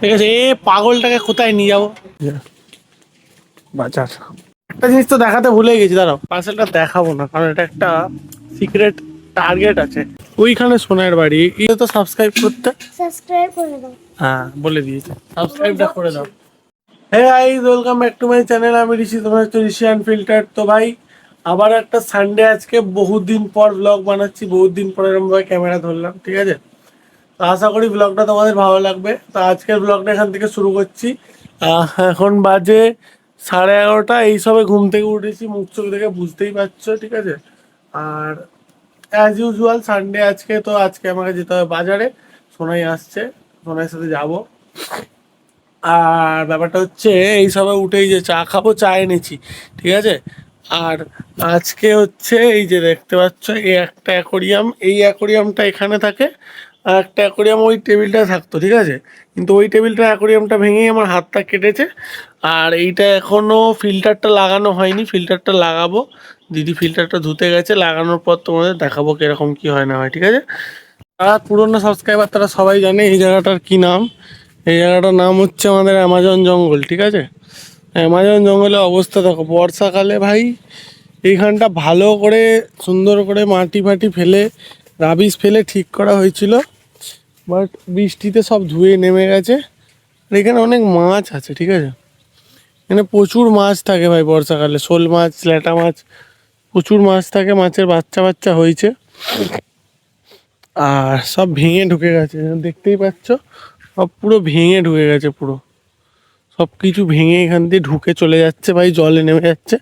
ঠিক আছে, এ পাগলটাকে কোথায় নিয়ে যাবো বাজার। একটা জিনিস তো দেখাতে ভুলে গেছি, দাঁড়াও পার্সেলটা দেখাবো না কারণ এটা একটা সিক্রেট টার্গেট আছে। ওইখানে সোনার বাড়ি, এটা তো সাবস্ক্রাইব করতে, সাবস্ক্রাইব করে দাও। হ্যাঁ বলে দিয়েছে, সাবস্ক্রাইবটা করে দাও। Hey guys, welcome back to my channel. আমি ঋষি, তোমরা হচ্ছে ঋষি আনফিল্টার। তো ভাই আবার একটা সানডে, আজকে বহুত দিন পর ব্লগ বানাচ্ছি, বহুত দিন পর এরকম ভাবে ক্যামেরা ধরলাম, ঠিক আছে। তো আশা করি ব্লগটা তোমাদের ভালো লাগবে। তো আজকের ব্লগটা এখান থেকে শুরু করছি। এখন বাজে 11:30, এইসবে ঘুম থেকে উঠেছি, মুখ চোখ দেখে বুঝতেই পারছো, ঠিক আছে। আর অ্যাজ ইউজুয়াল সানডে আজকে, তো আজকে আমাকে যেতে হবে বাজারে, সোনাই আসছে, সোনাইয়ের সাথে যাবো। আর ব্যাপারটা হচ্ছে এই সবে উঠেই যে চা খাবো, চা এনেছি, ঠিক আছে। আর আজকে হচ্ছে এই যে দেখতে পাচ্ছ, এই একটা অ্যাকোরিয়াম, এই অ্যাকোরিয়ামটা এখানে থাকে, আর একটা অ্যাকোরিয়াম ওই টেবিলটা থাকতো, ঠিক আছে। কিন্তু ওই টেবিলটা অ্যাকোরিয়ামটা ভেঙেই আমার হাতটা কেটেছে। আর এইটা এখনও ফিল্টারটা লাগানো হয়নি, ফিল্টারটা লাগাবো। দিদি ফিল্টারটা ধুতে গেছে, লাগানোর পর তোমাদের দেখাবো কিরকম কি হয় না হয়, ঠিক আছে। তারা পুরনো সাবস্ক্রাইবার, তারা সবাই জানে এই জায়গাটার কি নাম। এই জায়গাটার নাম হচ্ছে আমাদের অ্যামাজন জঙ্গল, ঠিক আছে। অ্যামাজন জঙ্গলের অবস্থা দেখো, বর্ষাকালে ভাই এইখানটা ভালো করে সুন্দর করে মাটি ফাটি ফেলে, রাবিশ ফেলে ঠিক করা হয়েছিল, বাট বৃষ্টিতে সব ধুয়ে নেমে গেছে। আর এখানে অনেক মাছ আছে, ঠিক আছে। এখানে প্রচুর মাছ থাকে ভাই বর্ষাকালে, শোল মাছ, ল্যাটা মাছ, প্রচুর মাছ থাকে, মাছের বাচ্চা বাচ্চা হয়েছে। আর সব ভেঙে ঢুকে গেছে, দেখতেই পাচ্ছ, সব পুরো ভেঙে ঢুকে গেছে, পুরো সব কিছু ভেঙে এখান দিয়ে ঢুকে চলে যাচ্ছে ভাই, জলে নেমে যাচ্ছে।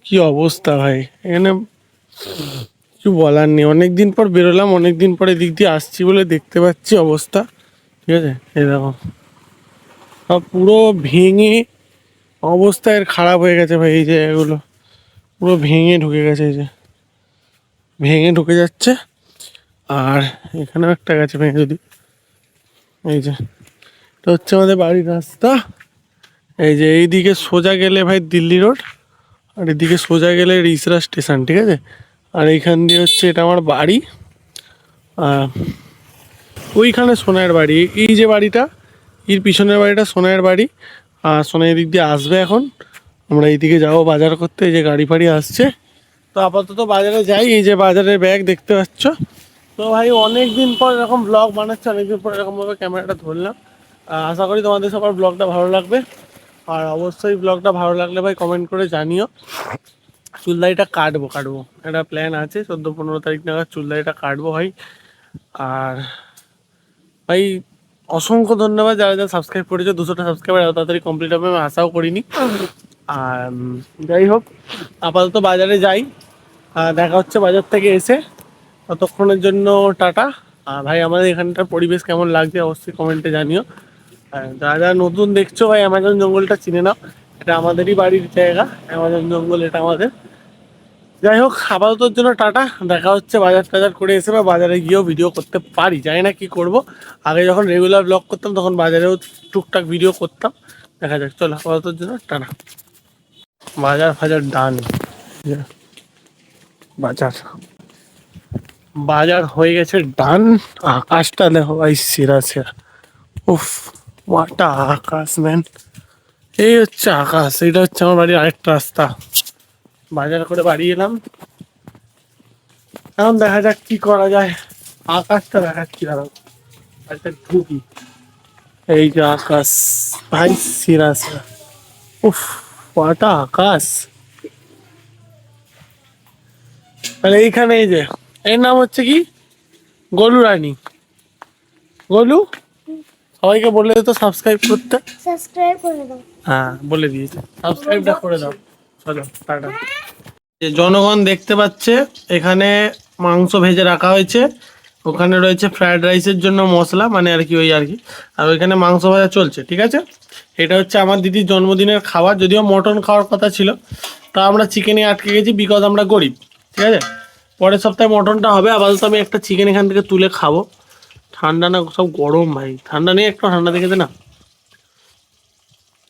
কি অবস্থা ভাই, এখানে কিছু বলার নেই। অনেক দিন পর বেরোলাম, অনেক দিন পরে দিক দিয়ে আসছি বলে দেখতে পাচ্ছি অবস্থা, ঠিক আছে। এই দেখো সব পুরো ভেঙে অবস্থা এর খারাপ হয়ে গেছে ভাই, এই যে এগুলো পুরো ভেঙে ঢুকে গেছে, এই যে ভেঙে ঢুকে যাচ্ছে। আর এখানেও একটা গেছে ভেঙে, যদি এই যে এটা হচ্ছে আমাদের বাড়ির রাস্তা। এই যে এইদিকে সোজা গেলে ভাই দিল্লি রোড, আর এদিকে সোজা গেলে রিসরা স্টেশন, ঠিক আছে। আর এইখান দিয়ে হচ্ছে এটা আমার বাড়ি, ওইখানে সোনার বাড়ি, এই যে বাড়িটা, এর পিছনের বাড়িটা সোনার বাড়ি। আর সোনার দিক দিয়ে আসবে, এখন আমরা এইদিকে যাবো বাজার করতে, এই যে গাড়ি ফাড়ি আসছে। তো আপাতত বাজারে যাই, এই যে বাজারের ব্যাগ দেখতে পাচ্ছ। তো ভাই অনেক দিন পর এরকম ব্লগ বানাচ্ছে, অনেকদিন পর এরকমভাবে ক্যামেরাটা ধরলাম। আশা করি তোমাদের সবার ব্লগটা ভালো লাগবে। আর অবশ্যই ব্লগটা ভালো লাগলে ভাই কমেন্ট করে জানিও। চুলদারিটা কাটবো একটা প্ল্যান আছে, 14-15 তারিখ নাগাদ চুলদারিটা কাটবো ভাই। আর ভাই অসংখ্য ধন্যবাদ যারা যারা সাবস্ক্রাইব করেছো, 200টা সাবস্ক্রাইবার এত তাড়াতাড়ি কমপ্লিট হবে আমি আশাও করিনি। আর যাই হোক, আপাতত বাজারে যাই, দেখা হচ্ছে বাজার থেকে এসে। ততক্ষণের জন্য টাটা। আর ভাই আমাদের এখানটার পরিবেশ কেমন লাগছে অবশ্যই কমেন্টে জানিও। যারা যারা নতুন দেখছো ভাই, অ্যামাজন জঙ্গলটা চিনে নাও, এটা আমাদেরই বাড়ির জায়গা, অ্যামাজন জঙ্গল এটা আমাদের। যাই হোক, আপাততর জন্য টাটা, দেখা হচ্ছে বাজার টাজার করে এসে বা বাজারে গিয়েও ভিডিও করতে পারি, জানি না কি করব। আগে যখন রেগুলার ব্লগ করতাম তখন বাজারেও টুকটাক ভিডিও করতাম, দেখা যাক। চলো আপাততর জন্য টাটা। বাজার ফাজার ডান, বাজার বাজার হয়ে গেছে ডান। আকাশটা দেখো ভাই, সেরা সেরা, উফ ওয়াটা আকাশ ম্যান। এই হচ্ছে আকাশ, এটা হচ্ছে আমার বাড়ির আরেকটা রাস্তা। বাজার করে বাড়ি এলাম, এখন দেখা যাক কি করা যায়। আকাশটা দেখাচ্ছি, দাঁড়াও একটা ঢুকি। এই যে আকাশ ভাই, সেরা সেরা, উফ ওয়াটা আকাশ। তাহলে এইখানে এই যে, এর নাম হচ্ছে কি, গোলু রানী। গোলু, সবাইকে বলে দিত সাবস্ক্রাইব করতে। সাবস্ক্রাইব করে দাও। হ্যাঁ বলে দিয়েছে, সাবস্ক্রাইবটা করে দাও। চলো টাটা। যে জনগণ দেখতে পাচ্ছে, এখানে মাংস ভেজে রাখা হয়েছে, ওখানে রয়েছে ফ্রায়েড রাইসের জন্য মশলা, মানে আর কি ওই আর কি। আর ওইখানে মাংস ভাজা চলছে, ঠিক আছে। এটা হচ্ছে আমার দিদির জন্মদিনের খাবার, যদিও মটন খাওয়ার কথা ছিল, তা আমরা চিকেনে আটকে গেছি, বিকজ আমরা গরিব, ঠিক আছে। পরের সপ্তাহে মটনটা হবে। আপাতত আমি একটা চিকেন এখান থেকে তুলে খাবো। ঠান্ডা না, সব গরম ভাই, ঠান্ডা নেই, একটু ঠান্ডা দেখে দে না।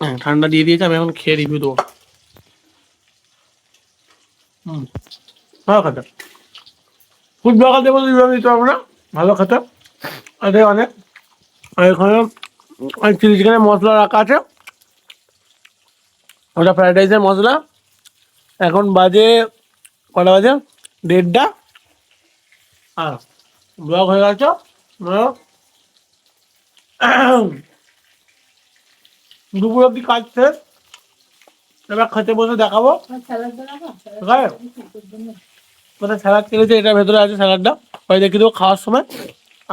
হ্যাঁ ঠান্ডা দিয়ে দিয়েছে, আমি এখন খেয়ে রিভিউ দেবো। ভালো খেতে, ফুড ব্লগার দেবো রিভিউ দিতে পারবো না, ভালো খেতে। এতে অনেক আর এখানে চিলি চিকেনের মশলা রাখা আছে, ওটা ফ্রাইড রাইসের মশলা। এখন বাজে কটা বাজে? 1:30। আর ব্লগ হয়ে গেছে। দুপুর অব্দি কাজ শেষ, এবার খেতে বসে দেখাবো। কোথায় স্যালাড কেটেছে, এটার ভেতরে আছে স্যালাডটা, ওই দেখি দেবো খাওয়ার সময়।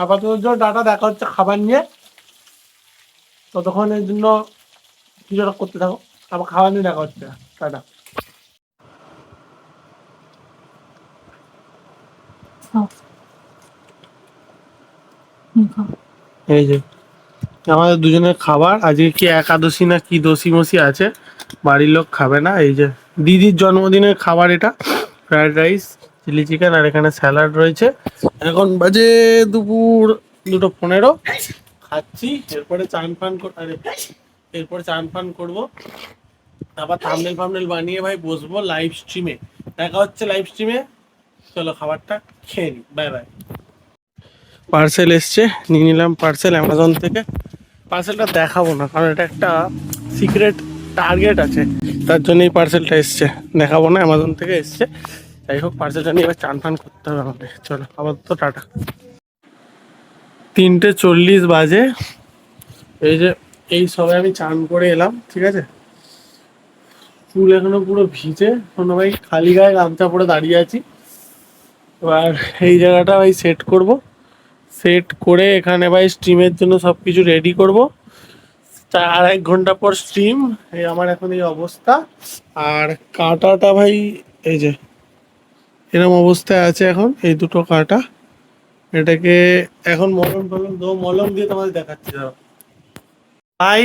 আপাতত ডাটা দেখা হচ্ছে খাবার নিয়ে, ততক্ষণের জন্য কিছু একটা করতে থাকো, আবার খাবার নিয়ে দেখা হচ্ছে। টাটা। এই যে আমাদের দুজনের খাবার, আজকে কি একাদশী না কি দশী মসি আছে, বাড়ির লোক খাবে না। এই যে দিদির জন্মদিনের খাবার, এটা ফ্রাইড রাইস, চিলি চিকেন, আর এখানে স্যালাড রয়েছে। এখন বাজে দুপুর 2:15, খাচ্ছি। এরপরে চান ফান করবো, আবার থাম্বনেল ফাম্বনেল বানিয়ে ভাই বসবো লাইভ স্ট্রিমে। দেখা হচ্ছে লাইভ স্ট্রিমে। চলো খাবারটা খেয়ে নি, বাই বাই। পার্সেল এসছে, নিয়ে নিলাম পার্সেল অ্যামাজন থেকে। পার্সেলটা দেখাবো না, কারণ এটা একটা সিক্রেট টার্গেট আছে, তার জন্য এই পার্সেলটা এসছে, দেখাবো না। অ্যামাজন থেকে এসছে, যাই হোক পার্সেলটা নিয়ে এবার চান ফান করতে হবে আমাদের। চলো আপাতত টাটা। 3:40 বাজে। এই যে এই সবে আমি চান করে এলাম, ঠিক আছে। চুল এখনো পুরো ভিজে, এখনো ভাই খালি গায়ে গামছা পরে দাঁড়িয়ে আছি। এবার এই জায়গাটা ভাই সেট করব, সেট করে এখানে ভাই স্ট্রিমের জন্য সব কিছু রেডি করবো। 1.5 ঘন্টা পর স্ট্রিম। এই আমার এখন এই অবস্থা। আর কাঁটাটা ভাই এই যে এরকম অবস্থায় আছে এখন, এই দুটো কাঁটা। এটাকে এখন মলম দিয়ে তোমাদের দেখাচ্ছি দাঁড়াও। ভাই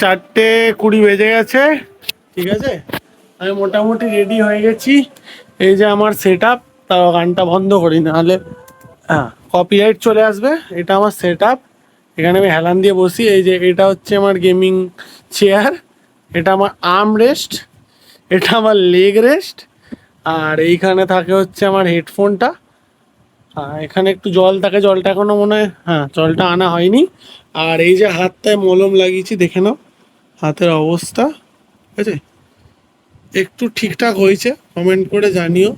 4:20 বেজে গেছে, ঠিক আছে। আমি মোটামুটি রেডি হয়ে গেছি। এই যে আমার সেট আপ, তাও গানটা বন্ধ করি, নাহলে হ্যাঁ কপিরাইট চলে আসবে। এটা আমার সেট আপ, এখানে আমি হেলান দিয়ে বসি। এই যে এটা হচ্ছে আমার গেমিং চেয়ার, এটা আমার আর্ম রেস্ট, এটা আমার লেগ রেস্ট, আর এইখানে থাকে হচ্ছে আমার হেডফোনটা। হ্যাঁ এখানে একটু জল থাকে, জলটা এখনো মনে হয়, হ্যাঁ জলটা আনা হয়নি। আর এই যে হাতটায় মলম লাগিয়েছি, দেখে নাও হাতের অবস্থা, ঠিক আছে। একটু ঠিকঠাক হয়েছে, কমেন্ট করে জানিও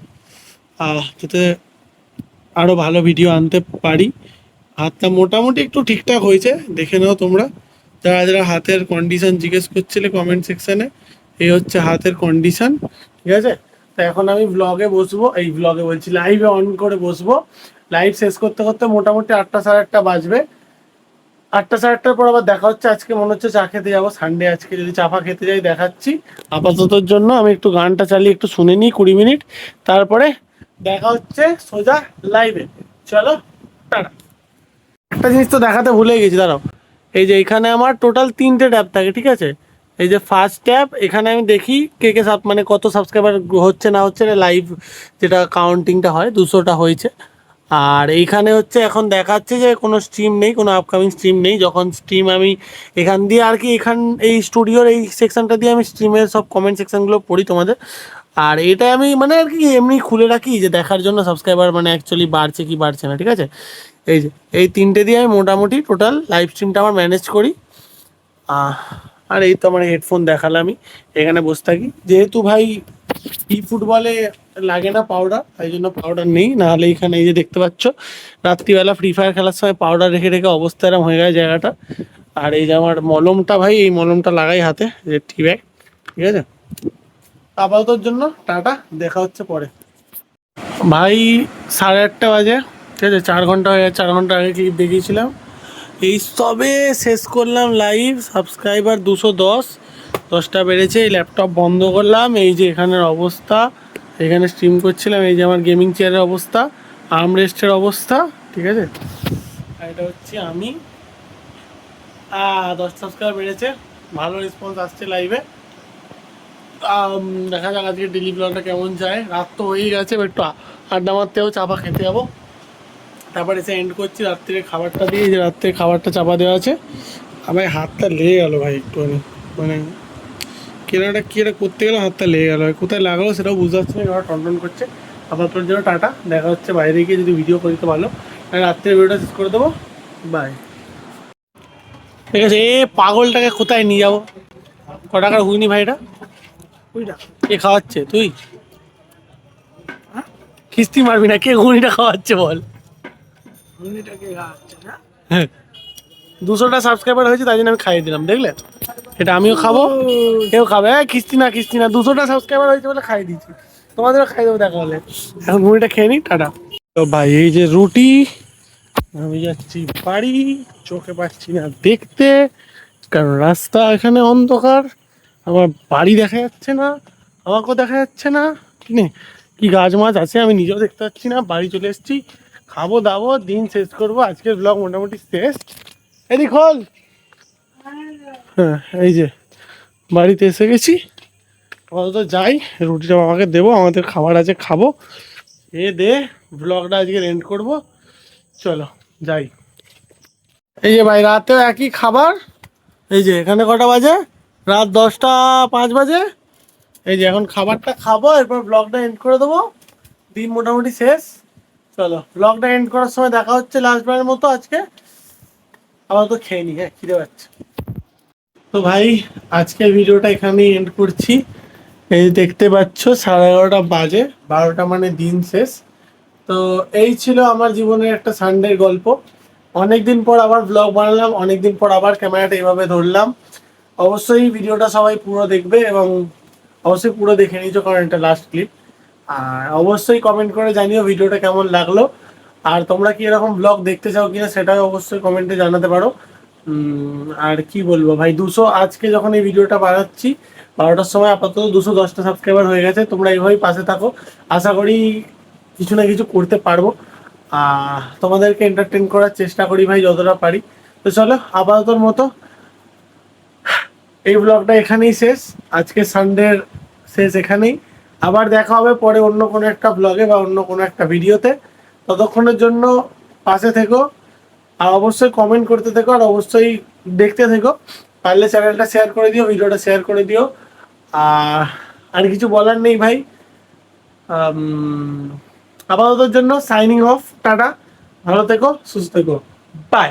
যাতে আরও ভালো ভিডিও আনতে পারি। হাতটা মোটামুটি একটু ঠিকঠাক হয়েছে, দেখে নাও তোমরা। যারা যারা হাতের কন্ডিশন জিজ্ঞেস করছিলে কমেন্ট সেকশানে, এই হচ্ছে হাতের কন্ডিশন, ঠিক আছে। তো এখন আমি ব্লগে বসবো, এই ব্লগে বলছি লাইভে অন করে বসবো। লাইভ শেষ করতে করতে মোটামুটি 8টা সাড়ে 8টা বাজবে। 8টা সাড়ে 8টার পর আবার দেখা হচ্ছে। আজকে মনে হচ্ছে চা খেতে যাবো, সানডে আজকে, যদি চা ফা খেতে যাই দেখাচ্ছি। আপাততর জন্য আমি একটু গানটা চালিয়ে একটু শুনে নিই 20 মিনিট, তারপরে দেখা হচ্ছে সোজা লাইভে। চলো টাটা। একটা জিনিস তো দেখাতে ভুলে গেছি, দাঁড়াও। এই যে এখানে আমার টোটাল 3টে ট্যাব থাকে, ঠিক আছে। এই যে ফার্স্ট ট্যাব, এখানে আমি দেখি কে কে মানে কত সাবস্ক্রাইবার হচ্ছে না হচ্ছে, লাইভ যেটা কাউন্টিংটা হয় 200টা হয়েছে। আর এইখানে হচ্ছে এখন দেখাচ্ছে যে কোনো স্ট্রিম নেই, কোনো আপকামিং স্ট্রিম নেই। যখন স্ট্রিম আমি এখান দিয়ে আর কি, এই স্টুডিওর এই সেকশনটা দিয়ে আমি স্ট্রিমের সব কমেন্ট সেকশনগুলো পড়ি তোমাদের। আর এটা আমি মানে আর কি এমনি খুলে রাখি যে দেখার জন্য সাবস্ক্রাইবার মানে অ্যাকচুয়ালি বাড়ছে কি বাড়ছে না, ঠিক আছে। এই যে এই 3টে দিয়ে আমি মোটামুটি টোটাল লাইভ স্ট্রিমটা আমার ম্যানেজ করি। আর এই তো আমার হেডফোন দেখালামই, এখানে বসে থাকি। যেহেতু ভাই ফুটবলে লাগে না পাউডার, তাই জন্য পাউডার নেই, নাহলে এখানে এই যে দেখতে পাচ্ছ রাত্রিবেলা ফ্রি ফায়ার খেলার সময় পাউডার রেখে রেখে অবস্থা এরম হয়ে গেছে জায়গাটা। আর এই যে আমার মলমটা ভাই, এই মলমটা লাগাই হাতে, যে টি ব্যাগ, ঠিক আছে। আপাততর জন্য টাটা, দেখা হচ্ছে পরে। ভাই 8:30 বাজে, ঠিক আছে। 4 ঘন্টা হয়ে গেছে, 4 ঘন্টা আগে কি দেখিয়েছিলাম। এই সবে শেষ করলাম লাইভ, সাবস্ক্রাইবার 210টা বেড়েছে। এই ল্যাপটপ বন্ধ করলাম, এই যে এখানের অবস্থা, এখানে স্ট্রিম করছিলাম। এই যে আমার গেমিং চেয়ারের অবস্থা, আর্ম রেস্টের অবস্থা, ঠিক আছে। আর এটা হচ্ছে আমি 10 সাবস্ক্রাইবার বেড়েছে, ভালো রেসপন্স আসছে লাইভে। দেখা যাক আজকে ডেলি ব্লগটা কেমন যায়। রাত তো হয়েই গেছে, এবার একটু আড্ডা মারতেও চাপা খেতে যাবো, তারপরে এসে এন্ড করছি রাত্রে খাবারটা দিয়ে। এই যে রাত্রে খাবারটা চাপা দেওয়া আছে। আমার হাতটা লেগে গেলো ভাই একটুখানি, মানে কেনাটা কি এটা করতে গেলে হাতটা লেগে গেলো, কোথায় লাগলো সেটাও বুঝতে পারছি না, এবার টনটন করছে। আবার তোর জন্য টাটা, দেখা হচ্ছে বাইরে গিয়ে যদি ভিডিও করি তো ভালো, রাত্রে ভিডিওটা শেষ করে দেবো। বাই। ঠিক আছে, এ পাগলটাকে কোথায় নিয়ে যাবো? ক টাকার হুইনি ভাইটা? কে খাওয়াচ্ছে? তুই কিস্তি মারবি না? কে ঘুগনিটা খাওয়াচ্ছে বল? হ্যাঁ, 200টা সাবস্ক্রাইবার হয়েছে তাই জন্য আমি খাইয়ে দিলাম, দেখলে? এটা আমিও খাবো, কেউ খাবে। কিস্তি না, কিস্তি না, 200টা সাবস্ক্রাইবার হয়েছে বলে খাইয়ে দিচ্ছি। তোমাদেরও খাই দেবো দেখা হলে। এখন ঘুগনিটা খেয়ে নিই, টাটা। তো ভাই এই যে রুটি, আমি যাচ্ছি বাড়ি। চোখে পাচ্ছি না দেখতে, কারণ রাস্তা এখানে অন্ধকার। আমার বাড়ি দেখা যাচ্ছে না, আমাকেও দেখা যাচ্ছে না। কি নে, কি গাছ মাছ আছে আমি নিজেও দেখতে পাচ্ছি না। বাড়ি চলে এসেছি, খাবো দাবো, দিন শেষ করবো। আজকের ব্লগ মোটামুটি শেষ। এদিক খোল। হ্যাঁ, এই যে বাড়িতে এসে গেছি। আপাতত যাই, রুটিটা বাবাকে দেবো, আমাদের খাবার আছে, খাবো। এ দে, ব্লগটা আজকে এন্ড করবো। চলো যাই। এই যে ভাই, রাতেও একই খাবার। এই যে এখানে কটা বাজে? রাত 10টা 5 বাজে। এই যে এখন খাবারটা খাবো, এরপর ব্লগটা এন্ড করে দেবো। দিন মোটামুটি শেষ। চলো, ব্লগটা এন্ড করার সময় দেখা হচ্ছে লাস্টবারের মতো আজকে। আবার তো খেয়ে নি, হ্যাঁ খিদে পাচ্ছে। তো ভাই, আজকের ভিডিওটা এখানেই এন্ড করছি। এই যে দেখতে পাচ্ছ 11:30 বাজে, 12টা মানে দিন শেষ। তো এই ছিল আমার জীবনের একটা সানডের গল্প। অনেকদিন পর আবার ব্লগ বানালাম, অনেকদিন পর আবার ক্যামেরাটা এইভাবে ধরলাম। অবশ্যই ভিডিওটা সবাই পুরো দেখবে, এবং অবশ্যই পুরো দেখে নিয়েছো কারণ এটা লাস্ট ক্লিপ। আর অবশ্যই কমেন্ট করে জানিও ভিডিওটা কেমন লাগলো। আর তোমরা কি এরকম ব্লগ দেখতে চাও কিনা সেটাও অবশ্যই কমেন্টে জানাতে পারো। আর কি বলবো ভাই, 200 আজকে যখন এই ভিডিওটা বানাচ্ছি 12টার সময় আপাতত 210টা সাবস্ক্রাইবার হয়ে গেছে। তোমরা এইভাবেই পাশে থাকো, আশা করি কিছু না কিছু করতে পারবো। তোমাদেরকে এন্টারটেন করার চেষ্টা করি ভাই যতটা পারি। তো চলো, আপাততর মতো এই ব্লগটা এখানেই শেষ। আজকে সানডের শেষ এখানেই। আবার দেখা হবে পরে অন্য কোনো একটা ব্লগে বা অন্য কোনো একটা ভিডিওতে। ততক্ষণের জন্য পাশে থেকো, আর অবশ্যই কমেন্ট করতে থেকো, আর অবশ্যই দেখতে থেকো। পারলে চ্যানেলটা শেয়ার করে দিও, ভিডিওটা শেয়ার করে দিও। আর কিছু বলার নেই ভাই। আপাততর জন্য সাইনিং অফ, টাটা। ভালো থেকো, সুস্থ থেকো, বাই।